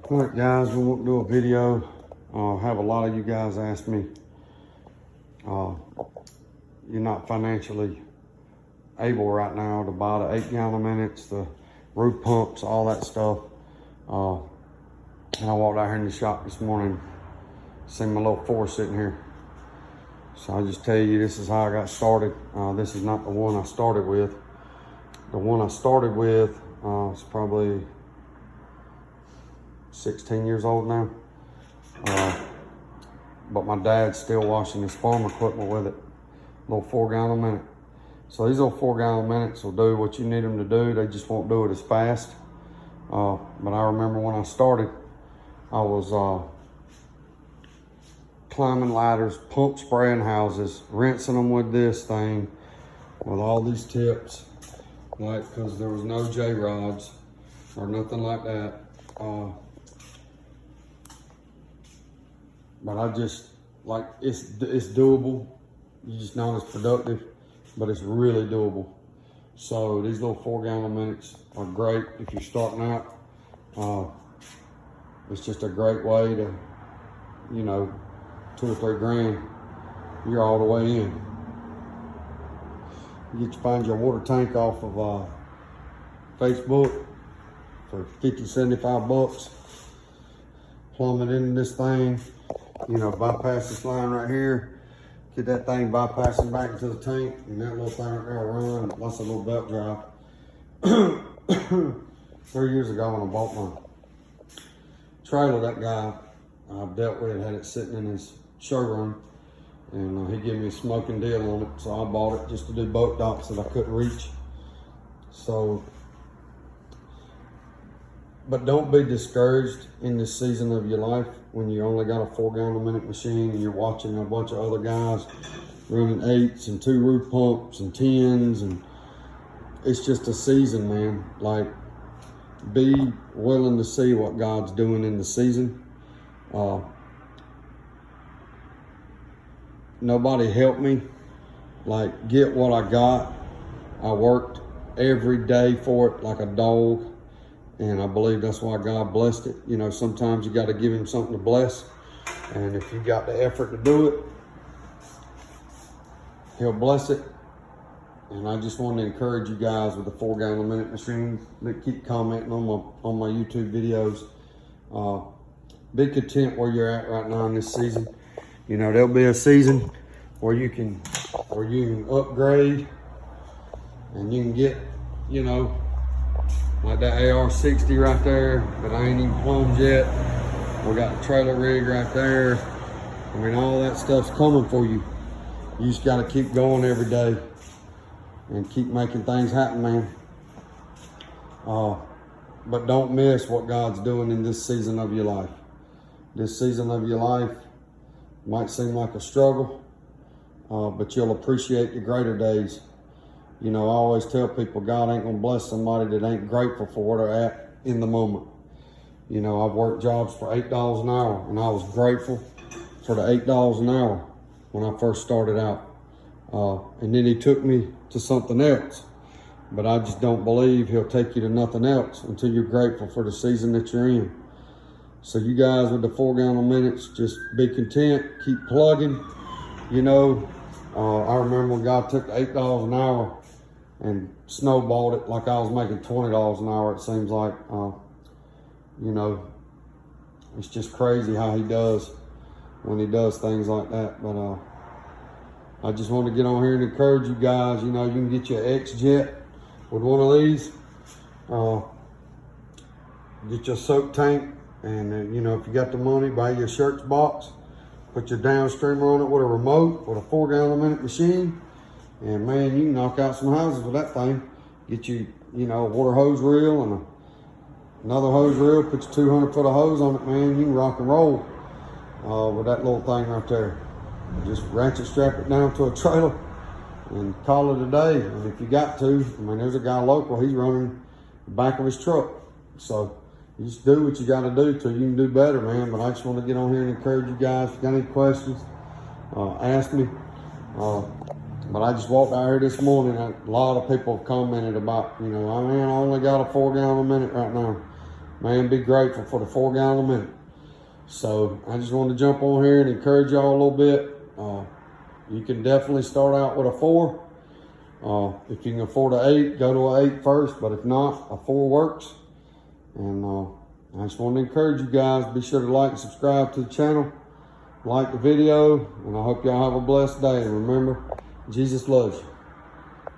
All right, guys, we want to do a video. Have a lot of you guys ask me, you're not financially able right now to buy the 8-gallon minutes, the roof pumps, all that stuff. And I walked out here in the shop this morning, seen my little 4 sitting here. So I'll just tell you, this is how I got started. This is not the one I started with. The one I started with is probably 16 years old now. But my dad's still washing his farm equipment with it. Little 4-gallon minute. So these little 4-gallon minutes will do what you need them to do. They just won't do it as fast. But I remember when I started, I was climbing ladders, pump spraying houses, rinsing them with this thing, with all these tips, like, cause there was no J-rods or nothing like that. But I just, like, it's doable. You're just not as productive, but it's really doable. So these little 4-gallon minutes are great if you're starting out. It's just a great way to, you know, 2 or 3 grand, you're all the way in. You find your water tank off of Facebook for 50, 75 bucks. Plumb it into this thing, you know, bypass this line right here, get that thing bypassing back into the tank, and that little thing right there will run. That's a little belt drive. 3 years ago when I bought my trailer, that guy I dealt with had it sitting in his showroom, and he gave me a smoking deal on it, so I bought it just to do boat docks that I couldn't reach. So, but don't be discouraged in this season of your life when you only got a 4-gallon minute machine and you're watching a bunch of other guys running 8s and 2 roof pumps and 10s, and it's just a season, man. Like, be willing to see what God's doing in the season. Nobody helped me, like, get what I got. I worked every day for it like a dog, and I believe that's why God blessed it. You know, sometimes you got to give him something to bless, and if you got the effort to do it, he'll bless it. And I just want to encourage you guys with the 4-gallon minute machine that keep commenting on my YouTube videos. Be content where you're at right now in this season. You know, there'll be a season where you can upgrade and you can get, you know, like that AR-60 right there that I ain't even plumbed yet. We got the trailer rig right there. I mean, all that stuff's coming for you. You just got to keep going every day and keep making things happen, man. But don't miss what God's doing in this season of your life. This season of your life might seem like a struggle, but you'll appreciate the greater days. You know, I always tell people God ain't gonna bless somebody that ain't grateful for where they're at in the moment. You know, I've worked jobs for $8 an hour, and I was grateful for the $8 an hour when I first started out. And then he took me to something else. But I just don't believe he'll take you to nothing else until you're grateful for the season that you're in. So you guys with the 4-gallon minutes, just be content, keep plugging. You know, I remember when God took the $8 an hour and snowballed it like I was making $20 an hour, it seems like. You know, it's just crazy how he does when he does things like that. But I just want to get on here and encourage you guys. You know, you can get your X-Jet with one of these. Get your soak tank. And you know, if you got the money, buy your shirts box, put your downstreamer on it with a remote, with a 4-gallon minute machine, and man, you can knock out some houses with that thing. Get you, you know, a water hose reel and another hose reel, put your 200 foot of hose on it, man, you can rock and roll with that little thing right there. Just ratchet strap it down to a trailer and call it a day. And if you got to, I mean, there's a guy local, he's running the back of his truck. So you just do what you got to do till you can do better, man. But I just want to get on here and encourage you guys. If you got any questions, ask me. But I just walked out here this morning. A lot of people have commented about, you know, I mean, I only got a 4 gallon a minute right now. man, be grateful for the 4 gallon a minute. So I just wanted to jump on here and encourage y'all a little bit. You can definitely start out with a 4. If you can afford an 8, go to an 8 first, but if not, a 4 works. And I just want to encourage you guys, be sure to like and subscribe to the channel, like the video, and I hope y'all have a blessed day. And remember, Jesus loves you.